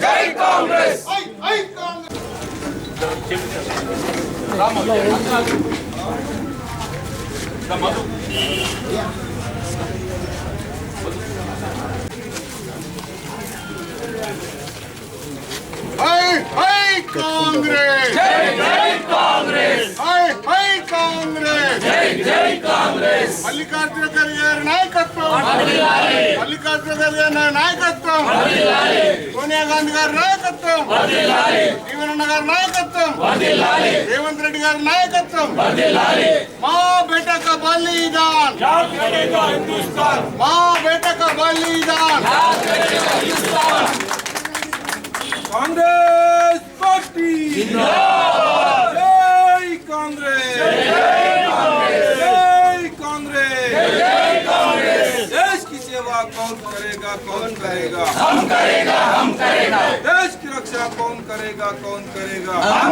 జై కాంగ్రెస్ कांग्रेस जय कांग्रेस हाय कांग्रेस జై కాంగ్రెస్ మల్లికార్జున ఖర్గే నాయకత్వం మల్లికార్జున ఖర్గే నాయకత్వం సోనియా గాంధీ గారి నాయకత్వం జీవనన్న గారి నాయకత్వం రేవంత్ రెడ్డి గారి నాయకత్వం మా బేటా కా బలిదాన్ याद करेगा हिंदुस्तान మా బేటా కా బలిదాన్ कांग्रेस पार्टी जिंदाबाद जय कांग्रेस जय कांग्रेस जय कांग्रेस जय कांग्रेस देश की सेवा कौन करेगा हम करेगा देश की रक्षा कौन करेगा हम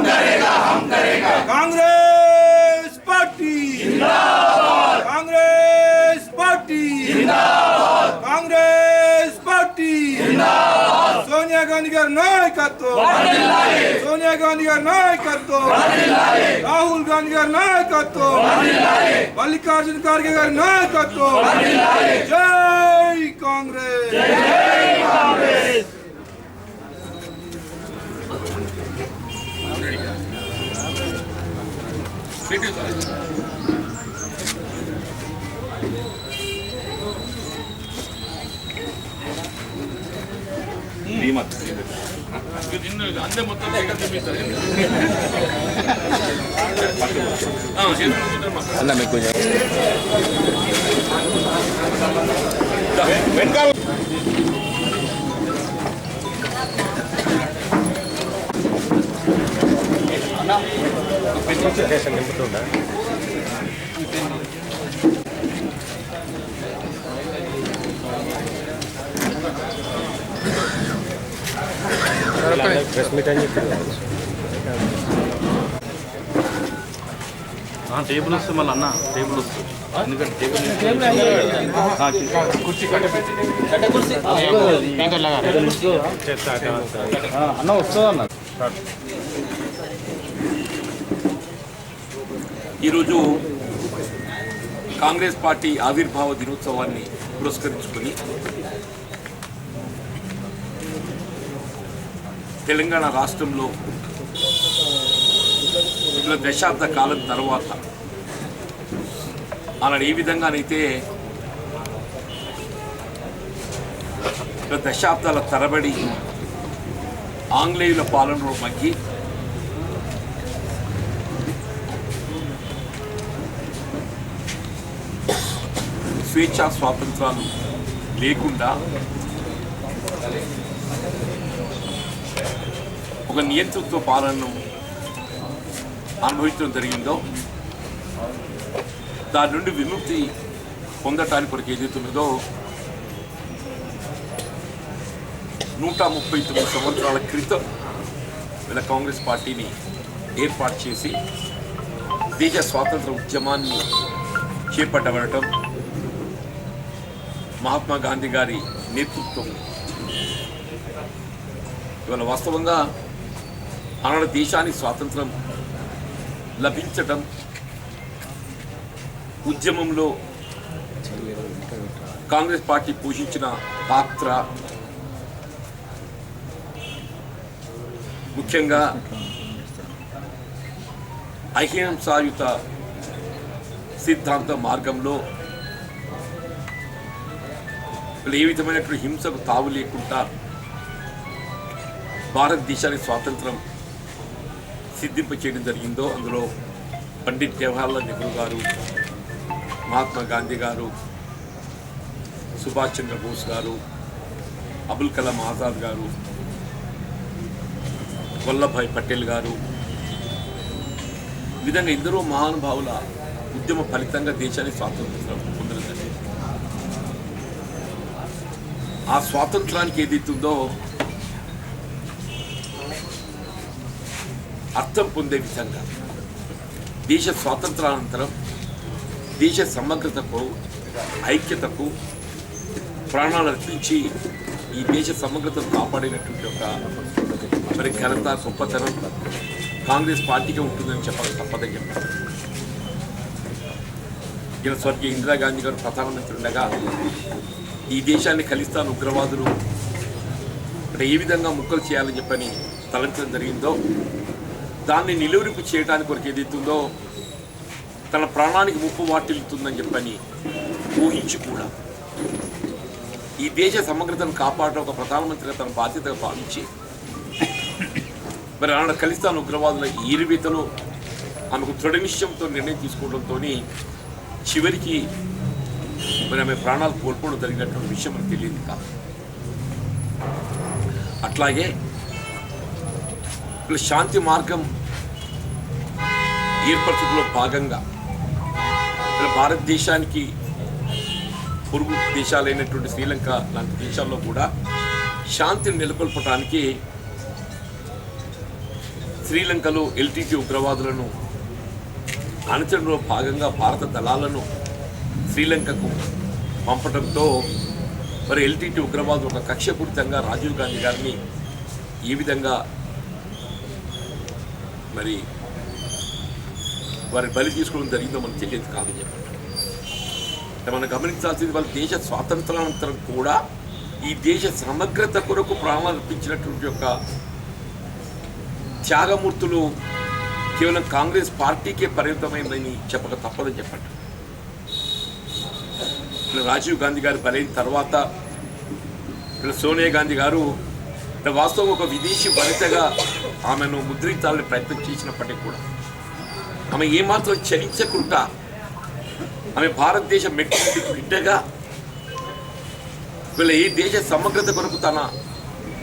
करेगा कांग्रेस पार्टी जिंदाबाद कांग्रेस पार्टी जिंदाबाद कांग्रेस पार्टी जिंदाबाद सोनिया गांधी गाరి నాయకత్వం వర్ధిల్లాలి सोनिया गांधी గారి నాయకత్వం వర్ధిల్లాలి రాహుల్ గాంధీ గారి నాయకత్వం వర్ధిల్లాలి మల్లికార్జున ఖర్గే గారి నాయకత్వం వర్ధిల్లాలి జై కాంగ్రెస్ జై కాంగ్రెస్ అందే మొత్తం అన్న మీకు వెనకాల నింపుతుందా ప్రెస్ మీట్ అని చెప్పి టేబుల్ వస్తుంది మళ్ళీ అన్న టేబుల్ వస్తుంది ఎందుకంటే కుర్చీ అన్న వస్తుంది అన్న ఈరోజు కాంగ్రెస్ పార్టీ ఆవిర్భావ దినోత్సవాన్ని పురస్కరించుకొని తెలంగాణ రాష్ట్రంలో ఇలా దశాబ్ద కాలం తర్వాత ఆనాడు ఏ విధంగానైతే ఇలా దశాబ్దాల తరబడి ఆంగ్లేయుల పాలనలో మగ్గి స్వేచ్ఛా స్వాతంత్రాలు లేకుండా ఒక నియంతృత్వ పాలనను అనుభవించడం జరిగిందో దాని నుండి విముక్తి పొందటానికి కొరకు ఏదైతున్నదో 139 సంవత్సరాల క్రితం వీళ్ళ కాంగ్రెస్ పార్టీని ఏర్పాటు చేసి దేశ స్వాతంత్ర ఉద్యమాన్ని చేపట్టబడటం మహాత్మా గాంధీ గారి నేతృత్వం ఇవాళ వాస్తవంగా ఆనాడు దేశానికి స్వాతంత్రం లభించటం ఉద్యమంలో కాంగ్రెస్ పార్టీ పోషించిన పాత్ర ముఖ్యంగా అహింసాయుత సిద్ధాంత మార్గంలో ఏ విధమైనటువంటి హింసకు తావు లేకుండా భారతదేశానికి స్వాతంత్రం సిద్ధింప చేయడం జరిగిందో అందులో పండిట్ జవహర్లాల్ నెహ్రూ గారు, మహాత్మా గాంధీ గారు, సుభాష్ చంద్రబోస్ గారు, అబుల్ కలాం ఆజాద్ గారు, వల్లభాయ్ పటేల్ గారు, ఈ విధంగా ఎందరో మహానుభావుల ఉద్యమ ఫలితంగా దేశానికి స్వాతంత్రం పొందడం జరిగింది. ఆ స్వాతంత్రానికి ఏదైతుందో అర్థం పొందే విధంగా దేశ స్వాతంత్రానంతరం దేశ సమగ్రతకు, ఐక్యతకు ప్రాణాలు అర్పించి ఈ దేశ సమగ్రతను కాపాడినటువంటి ఒక మరి ఘనత గొప్పతనం కాంగ్రెస్ పార్టీకే ఉంటుందని చెప్పాలి, తప్పదని చెప్పాలి. ఈయన స్వర్గీయ ఇందిరాగాంధీ గారు ప్రధానమంత్రి ఉండగా ఈ దేశాన్ని ఖలిస్తాన్ ఉగ్రవాదులు అంటే ఏ విధంగా ముక్కలు చేయాలని చెప్పని తలంచడం జరిగిందో దాన్ని నిలువరింపు చేయడానికి కొరకు ఏదైతుందో తన ప్రాణానికి ముప్పు వాటిల్లుతుందని చెప్పని ఊహించి కూడా ఈ దేశ సమగ్రతను కాపాడడం ఒక ప్రధానమంత్రిగా తన బాధ్యతగా భావించి మరి ఆనాడు ఖలిస్తాన్ ఉగ్రవాదుల ఈరువేతలో ఆమెకు దృఢ నిశ్చయంతో నిర్ణయం తీసుకోవడంతో చివరికి మరి ఆమె ప్రాణాలు కోల్పోవడం జరిగినటువంటి విషయం మనకు తెలియదు కాదు. అట్లాగే శాంతి మార్గం ఏర్పరచడంలో భాగంగా భారతదేశానికి పొరుగు దేశాలైనటువంటి శ్రీలంక లాంటి దేశాల్లో కూడా శాంతిని నెలకొల్పడానికి శ్రీలంకలో ఎల్టీటీ ఉగ్రవాదులను అణచడంలో భాగంగా భారత దళాలను శ్రీలంకకు పంపడంతో మరి ఎల్టీటీ ఉగ్రవాదులు ఒక కక్షపూరితంగా రాజీవ్ గాంధీ గారిని ఈ విధంగా మరి వారి బలి తీసుకోవడం జరిగిందో మనకు తెలియదు కాదని చెప్పండి. మనం గమనించాల్సింది వాళ్ళ దేశ స్వాతంత్రానంతరం కూడా ఈ దేశ సమగ్రత కొరకు ప్రాణాలు అర్పించినటువంటి యొక్క త్యాగమూర్తులు కేవలం కాంగ్రెస్ పార్టీకే పరిమితమైందని చెప్పక తప్పదని చెప్పండి. రాజీవ్ గాంధీ గారు బలైన తర్వాత సోనియా గాంధీ గారు వాస్తవం ఒక విదేశీ వనితగా ఆమెను ముద్రించాలని ప్రయత్నం చేసినప్పటికీ కూడా ఆమె ఏమాత్రం చలించకుండా ఆమె భారతదేశ మెట్టి బిడ్డగా వీళ్ళ ఈ దేశ సమగ్రత కొరకు తన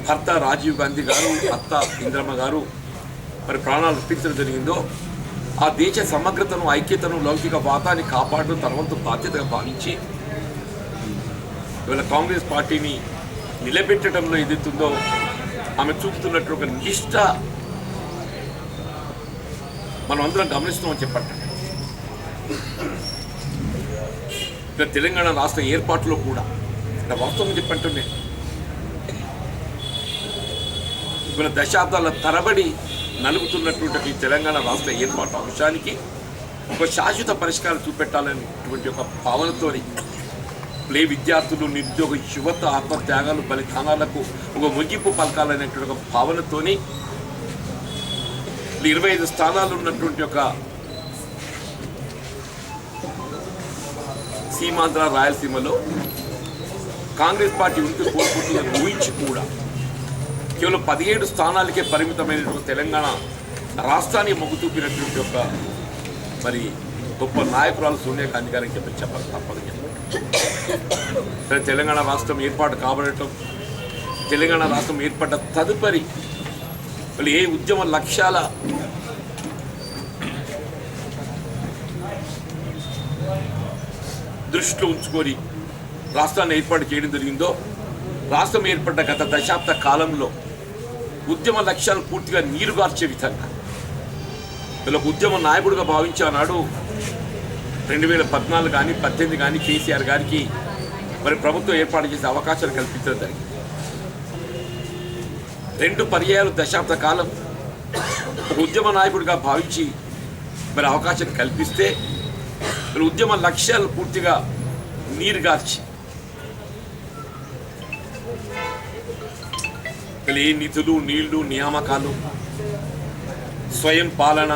భర్త రాజీవ్ గాంధీ గారు అత్త ఇందిరమ్మ గారు మరి ప్రాణాలు అర్పించడం జరిగిందో ఆ దేశ సమగ్రతను ఐక్యతను లౌకిక వాతాన్ని కాపాడడం తన వంతు బాధ్యతగా భావించి ఇవాళ కాంగ్రెస్ పార్టీని నిలబెట్టడంలో ఏదైతుందో ఆమె చూపుతున్నట్టు ఒక నిష్ఠ మనం అందరం గమనిస్తున్నామని చెప్పండి. ఇక్కడ తెలంగాణ రాష్ట్ర ఏర్పాటులో కూడా వాస్తవం చెప్పంటుండే ఇవాళ దశాబ్దాల తరబడి నలుగుతున్నటువంటి తెలంగాణ రాష్ట్ర ఏర్పాటు అంశానికి ఒక శాశ్వత పరిష్కారం చూపెట్టాలనేటువంటి ఒక భావనతోని విద్యార్థులు నిరుద్యోగ యువత ఆత్మత్యాగాలు బలిదానాలకు ఒక ముగింపు పలకాలనేటువంటి ఒక భావనతోని 25 స్థానాలు ఉన్నటువంటి ఒక సీమాంధ్ర రాయలసీమలో కాంగ్రెస్ పార్టీ ఉంటూ కోల్పోతుందని ఊహించి కూడా కేవలం 17 స్థానాలకే పరిమితమైనటువంటి తెలంగాణ రాష్ట్రాన్ని మొగ్గు చూపినటువంటి ఒక మరి గొప్ప నాయకురాలు సోనియా గాంధీ గారికి చెప్పాలి తప్పదని చెప్పారు. తెలంగాణ రాష్ట్రం ఏర్పాటు కాబడటం తెలంగాణ రాష్ట్రం ఏర్పడ్డ తదుపరి వాళ్ళు ఏ ఉద్యమ లక్ష్యాల దృష్టిలో ఉంచుకొని రాష్ట్రాన్ని ఏర్పాటు చేయడం జరిగిందో రాష్ట్రం ఏర్పడ్డ గత దశాబ్ద కాలంలో ఉద్యమ లక్ష్యాలు పూర్తిగా నీరుగార్చే విధంగా వీళ్ళ ఉద్యమ నాయకుడిగా భావించానాడు 2014 కానీ 18 కానీ కేసీఆర్ గారికి మరి ప్రభుత్వం ఏర్పాటు చేసే అవకాశాలు కల్పించడం జరిగింది. 2 పర్యాయాలు దశాబ్ద కాలం ఉద్యమ నాయకుడిగా భావించి మరి అవకాశం కల్పిస్తే మరి ఉద్యమ లక్ష్యాలు పూర్తిగా నీరుగార్చి ఏ నిధులు నీళ్లు నియామకాలు స్వయం పాలన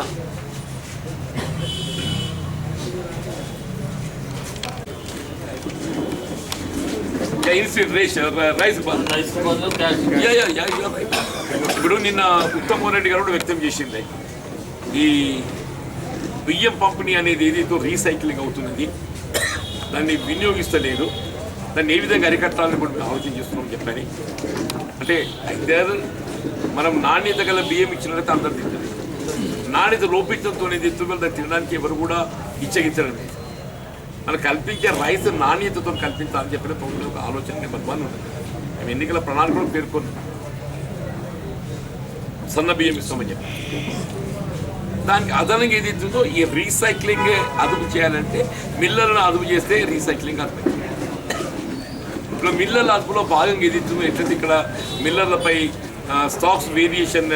ఇప్పుడు నిన్న ఉత్తమ్ రెడ్డి గారు కూడా వ్యక్తం చేసింది ఈ బియ్యం పంపిణీ అనేది ఏదైతే రీసైక్లింగ్ అవుతున్నది దాన్ని వినియోగిస్తలేదు దాన్ని ఏ విధంగా అరికట్టాలని కూడా మేము ఆలోచన చేస్తున్నాం చెప్పని అంటే అయితే మనం నాణ్యత గల బియ్యం ఇచ్చినట్లయితే అందరు తింటుంది నాణ్యత లోపించడంతో దాన్ని తినడానికి ఎవరు కూడా ఇచ్చగించడం లేదు మనం కల్పించే రైస్ నాణ్యతతో కల్పించాలని చెప్పిన ప్రభుత్వం ఒక ఆలోచన నెంబర్ 1 ఉంది. మేము ఎన్నికల ప్రణాళికలో పేర్కొన్నాం సన్న బియ్యం ఇస్తామని చెప్పి దానికి అదనంగా ఏదైతుందో ఈ రీసైక్లింగ్ అదుపు చేయాలంటే మిల్లర్లను అదుపు చేస్తే రీసైక్లింగ్ అదుపు ఇప్పుడు మిల్లర్ల అదుపులో భాగంగా ఎదుగుతుంది ఎట్లయితే ఇక్కడ మిల్లర్లపై స్టాక్స్ వేరియేషన్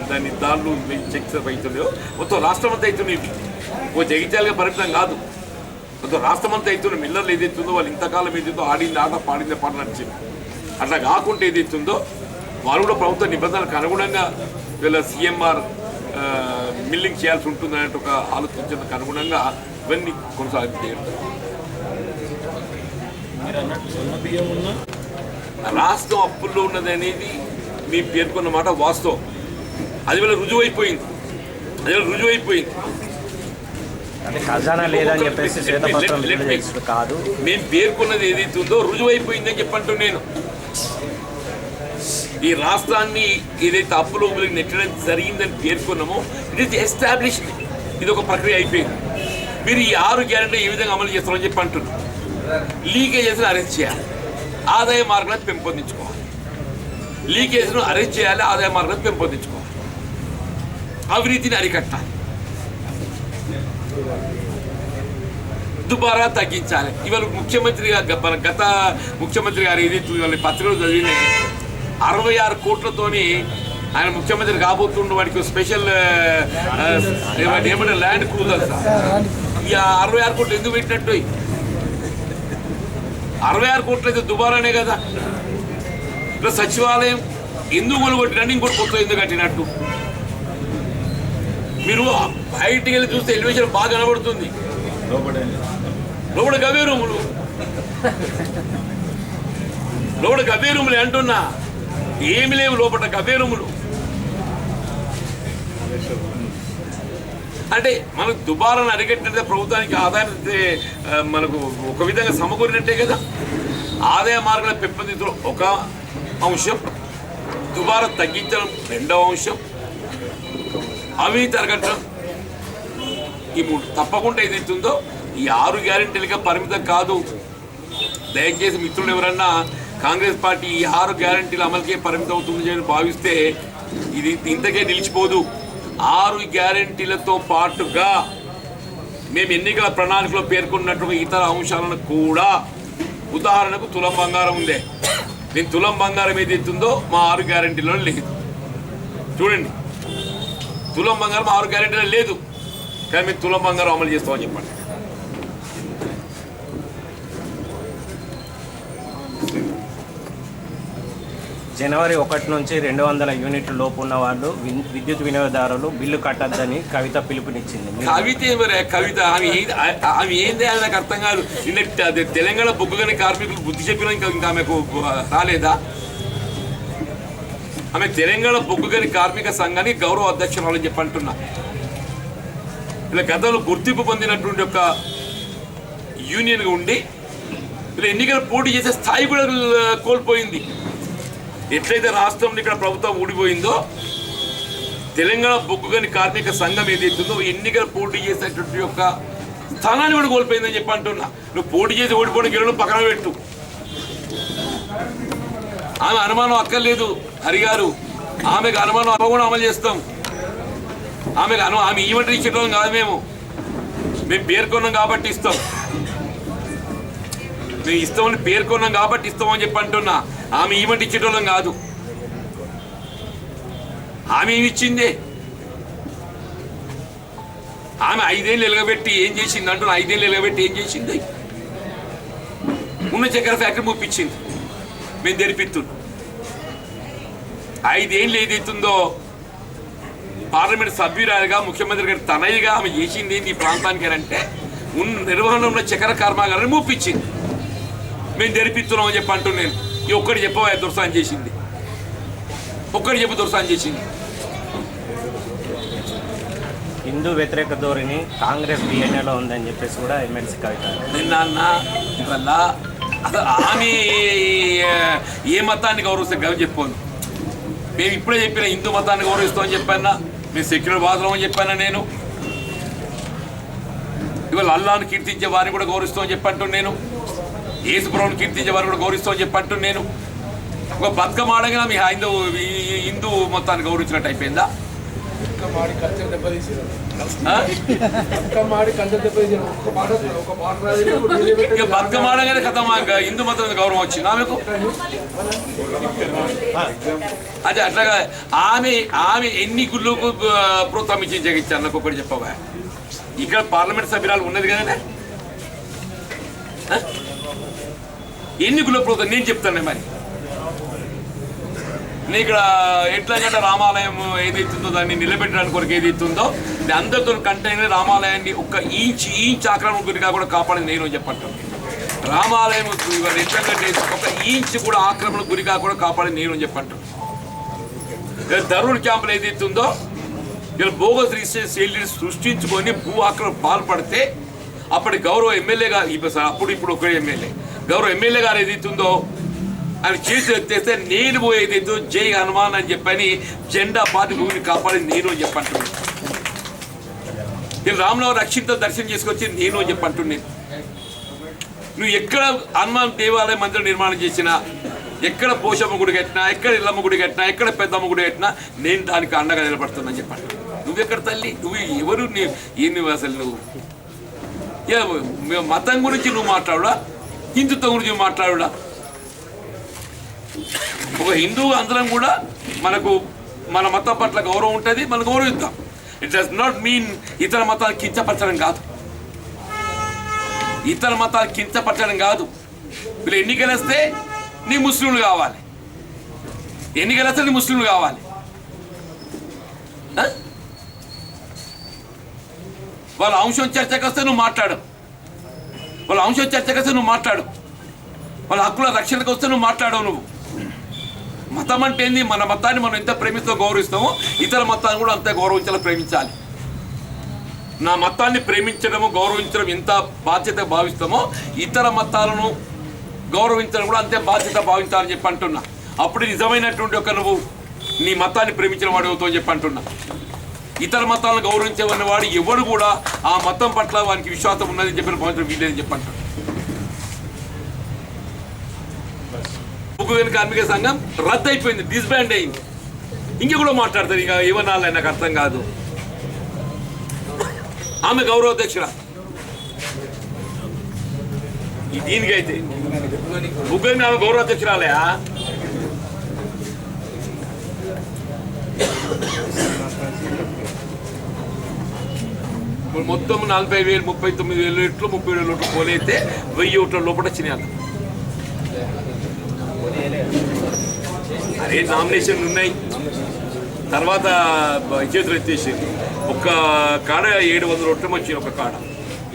దాని దారులు చెక్స్ అవుతుందో మొత్తం రాష్ట్రం అంతా అవుతున్నాయి. ఓ జగిత్యాలుగా పరిమితం కాదు, మొత్తం రాష్ట్రం అంతా అవుతుంది. మిల్లర్లు ఏదైతుందో వాళ్ళు ఇంతకాలం ఏదైతుందో ఆడింది ఆట పాడింది పాట నడిచింది. అట్లా కాకుండా ఏదైతుందో వాళ్ళు కూడా ప్రభుత్వ నిబంధనలకు అనుగుణంగా వీళ్ళ సిఎంఆర్ మిల్లింగ్ చేయాల్సి ఉంటుంది అనే ఒక ఆలోచించడానికి అనుగుణంగా ఇవన్నీ కొనసాగుతాయి. రాష్ట్రం అప్పుల్లో ఉన్నది అనేది మీ పేర్కొన్న మాట వాస్తవం. అది వల్ల రుజువైపోయింది. అంటే ఖజానా లేదని చెప్పేసి శ్వేతపత్రం కాదు, మేము పేర్కొన్నది ఏదైతే ఉందో రుజువైపోయిందని చెప్పంటూ నేను ఈ రాష్ట్రాన్ని ఏదైతే అప్పులో నెట్టడం జరిగిందని పేర్కొన్నామో ఇట్ ఈస్ ఎస్టాబ్లిష్డ్. ఇది ఒక ప్రక్రియ అయిపోయింది. మీరు ఈ 6 గ్యారెంటీ ఏ విధంగా అమలు చేస్తారని చెప్పి అంటున్నారు. లీకేజెస్ను అరెస్ట్ చేయాలి, ఆదాయ మార్గాలను పెంపొందించుకోవాలి. లీకేజ్ను అరెస్ట్ చేయాలి, ఆదాయ మార్గాలను పెంపొందించుకోవాలి. అవినీతిని అరికట్టాలి, దుబారా తగ్గించాలి. ఇవాళ ముఖ్యమంత్రిగా మన గత ముఖ్యమంత్రి గారు ఏదైతే ఇవాళ పత్రికలు చదివిన 66 కోట్లతోని ఆయన ముఖ్యమంత్రి కాబోతుండే వాడికి స్పెషల్ ఏమంటే ల్యాండ్ క్రూజర్. ఇక 66 కోట్లు ఎందుకు పెట్టినట్టు? 66 కోట్లు అయితే దుబారానే కదా. ఇప్పుడు సచివాలయం ఎందుకు కొనుగొట్టినట్టు ఇంకోటి కొత్త ఎందుకు కట్టినట్టు? మీరు బయటికి వెళ్ళి చూస్తే ఎలివేషన్ బాగా కనబడుతుంది. లోపల గవే రూములే అంటున్నా, ఏమి లేవు లోపల గవే రూములు. అంటే మనకు దుబారాను అరికట్టినట్టే ప్రభుత్వానికి ఆదాయం మనకు ఒక విధంగా సమకూరినట్టే కదా. ఆదాయ మార్గాల పెంపొందించడం ఒక అంశం, దుబారా తగ్గించడం రెండవ అంశం, అవినీతి అరగట్టడం ఈ 3 తప్పకుండా ఏదైతుందో ఈ 6 గ్యారెంటీలుగా పరిమితం కాదు. దయచేసి మిత్రులు ఎవరన్నా కాంగ్రెస్ పార్టీ ఈ 6 గ్యారెంటీల అమలుకే పరిమితం అవుతుంది అని భావిస్తే ఇది ఇంతకే నిలిచిపోదు. 6 గ్యారెంటీలతో పాటుగా మేము ఎన్నికల ప్రణాళికలో పేర్కొన్నట్టుగా ఇతర అంశాలను కూడా, ఉదాహరణకు తులం బంగారం ఉందే, నేను తులం బంగారం ఏదైతుందో మా 6 గ్యారెంటీలో లేదు. చూడండి, తులం బంగారం 6 గ్యారెంటీలో లేదు, కానీ మేము తులం బంగారం అమలు చేస్తామని చెప్పండి. జనవరి 1 నుంచి 200 యూనిట్ల లోపు ఉన్న వాళ్ళు విద్యుత్ వినియోగదారులు బిల్లు కట్టద్దని కవిత పిలుపునిచ్చింది. కవిత కవిత ఆమె ఏంది అని నాకు అర్థం కాదు. నిన్న తెలంగాణ బొగ్గుగని కార్మికులు బుద్ధి చెప్పినా ఇంకా ఆమెకు రాలేదా? ఆమె తెలంగాణ బొగ్గుగని కార్మిక సంఘానికి గౌరవ అధ్యక్షురాలని చెప్పి అంటున్నా. ఇలా గతంలో గుర్తింపు పొందినటువంటి ఒక యూనియన్గా ఉండి ఇలా ఎన్నికలు పోటీ చేసే స్థాయి కూడా కోల్పోయింది. ఎట్లయితే రాష్ట్రంలో ఇక్కడ ప్రభుత్వం ఊడిపోయిందో తెలంగాణ బొగ్గుగని కార్మిక సంఘం ఏదైతుందో ఎన్నికలు పోటీ చేసేటువంటి యొక్క స్థానాన్ని కూడా కోల్పోయిందని చెప్పి అంటున్నా. నువ్వు పోటీ చేసి ఓడిపోవడం గెలవడం పక్కన పెట్టు, ఆమె అనుమానం అక్కర్లేదు హరిగారు. ఆమెకు అనుమానం అవ్వకుండా అమలు చేస్తాం. ఆమె ఈవెంట్ ఇచ్చేటోళ్ళం కాదు, మేము పేర్కొన్నాం కాబట్టి ఇస్తాం. మేము ఇస్తామని పేర్కొన్నాం కాబట్టి ఇస్తామని చెప్పి అంటున్నా. ఆమె ఈవెంట్ ఇచ్చేటోళ్ళం కాదు. ఆమె ఏమి ఇచ్చిందే? ఆమె 5 ఏళ్ళు ఎలగబెట్టి ఏం చేసింది అంటున్నా. 5 ఏళ్ళు ఎలగబెట్టి ఏం చేసింది? ఉన్న చక్కెర ఫ్యాక్టరీ ముప్పించింది, మేము తెరిపిస్తున్నాం. 5 ఏళ్ళు ఏదైతుందో పార్లమెంట్ సభ్యురాలుగా ముఖ్యమంత్రి గారి తనయ్యగా ఆమె చేసింది ఏంటి ఈ ప్రాంతానికి అంటే నిర్వహణ ఉన్న చక్కెర కర్మాగారాన్ని ముప్పించింది, మేము తెరిపిస్తున్నాం అని చెప్పి అంటూ నేను ఈ ఒక్కటి చెప్పవా దుర్సాన్ చేసింది? ఒక్కటి చెప్పు దుర్సాన్ చేసింది. హిందూ వ్యతిరేక ధోరణి కాంగ్రెస్ డిఎన్ఏలో ఉందని చెప్పేసి కూడా ఎమ్మెల్సీ కవిత నిన్న ఇవల్ల అసలు ఆమె ఏ మతాన్ని గౌరవిస్తే చెప్పాను. మేము ఇప్పుడే చెప్పిన హిందూ మతాన్ని గౌరవిస్తామని చెప్పానా, మేము సెక్యులర్ వాదం అని చెప్పానా. నేను ఇవాళ అల్లాను కీర్తించే వారిని కూడా గౌరవిస్తామని చెప్పంటూ నేను, యేసుప్రభుని కీర్తించే వారిని కూడా గౌరవిస్తామని చెప్పంటూ నేను. ఒక బతుకమ్మ ఆడగా మీ హిందూ మొత్తాన్ని గౌరవించినట్టు అయిపోయిందా? ఇక బతుకమాడగానే కథ హిందూ మతం గౌరవం వచ్చింది ఆమెకు. అదే అట్లాగా ఆమె ఎన్ని గుళ్ళకు ప్రోత్సహించి జగించారు నాకు ఒకటి చెప్పవా. ఇక్కడ పార్లమెంట్ సభ్యురాలు ఉన్నది కదా, ఎన్ని గుళ్ళ ప్రోత్సాహం నేను చెప్తాను. మరి నేను ఇక్కడ ఎట్లాగంటే రామాలయం ఏదైతుందో దాన్ని నిలబెట్టడానికి కొరకు ఏదైతుందో అందరితో కంటైనర్ రామాలయాన్ని ఒక ఇంచ్ ఆక్రమణ గురి కాకుండా కాపాడింది నేను చెప్పంటాను. రామాలయం ఎట్లంటే ఒక ఇంచ్ కూడా ఆక్రమణ గురి కాకుండా కాపాడింది నేను చెప్పంటాను. ధరుడు క్యాంపులు ఏదైతుందో ఇలా బోగస్ రిజిస్ట్రేషన్ సృష్టించుకొని భూ ఆక్రమణ పాల్పడితే అప్పటి గౌరవ ఎమ్మెల్యేగా ఇప్పుడు ఒక ఎమ్మెల్యే గౌరవ ఎమ్మెల్యే గారు ఏదైతుందో ఆయన చేతులు ఎత్తేస్తే నేను పోయేదైతే జై హనుమాన్ అని చెప్పని జెండా పాతి భూమిని కాపాడింది నేను చెప్పంటున్నాను. నేను రాములవారి రక్షిత దర్శనం చేసుకొచ్చి నేను చెప్పంటున్నాను. నువ్వు ఎక్కడ హనుమాన్ దేవాలయ మందిరం నిర్మాణం చేసినా, ఎక్కడ పోషమ్మ గుడి కట్టినా, ఎక్కడ ఇల్లమ్మ గుడి కట్టినా, ఎక్కడ పెద్దమ్మ గుడి కట్టినా నేను దానికి అండగా నిలబడుతున్నాను చెప్పండి. నువ్వెక్కడ తల్లి, నువ్వు ఎవరు, నువ్వు అసలు నువ్వు మతం గురించి నువ్వు మాట్లాడుడా, హిందుత్వం గురించి మాట్లాడుడా. ఒక హిందువు అందరం కూడా మనకు మన మతం పట్ల గౌరవం ఉంటుంది, మనం గౌరవిద్దాం. ఇట్ డస్ నాట్ మీన్ ఇతర మతాలు కించపరచడం కాదు, ఇతర మతాలు కించపరచడం కాదు. వీళ్ళు ఎన్నికలు వస్తే నీ ముస్లింలు కావాలి, ఎన్నికలు వస్తే నీ ముస్లింలు కావాలి. వాళ్ళ అంశం చర్చకు వస్తే నువ్వు మాట్లాడు, వాళ్ళ అంశం చర్చకు వస్తే నువ్వు మాట్లాడు, వాళ్ళ హక్కుల రక్షణకు వస్తే నువ్వు మాట్లాడవు. నువ్వు మతం అంటే ఏంది? మన మతాన్ని మనం ఎంత ప్రేమిస్తూ గౌరవిస్తామో ఇతర మతాన్ని కూడా అంతే గౌరవించాలి, ప్రేమించాలి. నా మతాన్ని ప్రేమించడము గౌరవించడం ఎంత బాధ్యత భావిస్తామో ఇతర మతాలను గౌరవించడం కూడా అంతే బాధ్యత భావించాలని చెప్పి అంటున్నా. అప్పుడు నిజమైనటువంటి ఒక నువ్వు నీ మతాన్ని ప్రేమించిన వాడు అవుతావు చెప్పి అంటున్నా. ఇతర మతాలను గౌరవించేవన్న వాడు ఎవడు కూడా ఆ మతం పట్ల వానికి విశ్వాసం ఉన్నదని చెప్పిన భావించడం వీలేదని చెప్పి అంటాడు. ఉక్కు కార్మిక సంఘం రద్దు అయిపోయింది, డిస్బాండ్ అయింది. ఇంక కూడా మాట్లాడతారు, ఇక ఏమన్నా నాకు అర్థం కాదు. ఆమె గౌరవ అధ్యక్షురా దీనికైతే ముగ్గురిని ఆమె గౌరవ అధ్యక్షురాలే. ఇప్పుడు మొత్తం 40,000 39,000 ఓట్లు 30,000 ఓట్లు పోలైతే 1000 ఓట్ల లోపల వచ్చినాయి. అంత అదే నామినేషన్లు ఉన్నాయి, తర్వాత చేతులు ఎత్తేసింది. ఒక్క కాడ 700 ఓట్లు వచ్చింది, ఒక కాడ.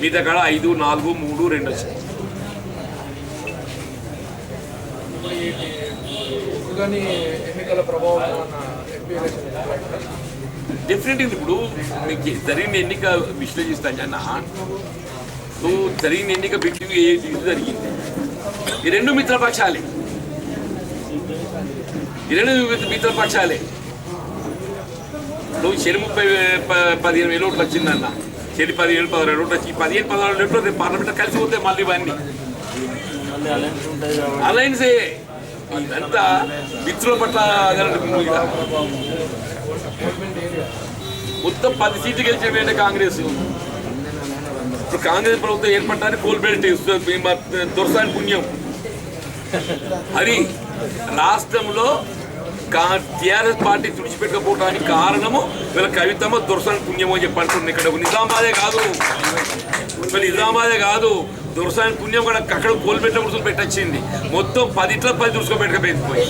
మిగతా కాడ 5, 4, 3, 2 వచ్చింది. డెఫినెట్గా ఇప్పుడు మీకు జరిగిన ఎన్నిక విశ్లేషిస్తాను అన్న. నువ్వు జరిగిన ఎన్నిక బిట్టింగ్ ఇది జరిగింది. ఈ రెండు మిత్రపక్షాలే, ఈ రెండు మిత్రపక్షాలే. నువ్వు చెరి 15,000 ఓట్లు వచ్చిందన్న, చెరి 15,000 16 ఓట్లు వచ్చి 15 16 ఓట్లు రేపు పార్లమెంట్లో కలిసి పోతే మళ్ళీ ఇవన్నీ అలయన్సే. ఇదంతా మిత్రుల పట్ల మొత్తం 10 సీట్లు గెలిచేవేంటే కాంగ్రెస్. ఇప్పుడు కాంగ్రెస్ ప్రభుత్వం ఏర్పడటానికి కోల్బెల్ట్ దొరసాని పుణ్యం. అది రాష్ట్రంలో టీఆర్ఎస్ పార్టీ తుడిచిపెట్టకపోవడానికి కారణము వీళ్ళ కవితమ్మ దొరసాని పుణ్యమో అని చెప్పంటుంది. ఇక్కడ నిజామాబాదే కాదు, నిజామాబాదే కాదు, దొరసాని పుణ్యం కూడా అక్కడ కోల్బెట్ల గుర్తులు పెట్టొచ్చింది. మొత్తం 10 దుర్సుకోబెట్టకపోయింది పోయి.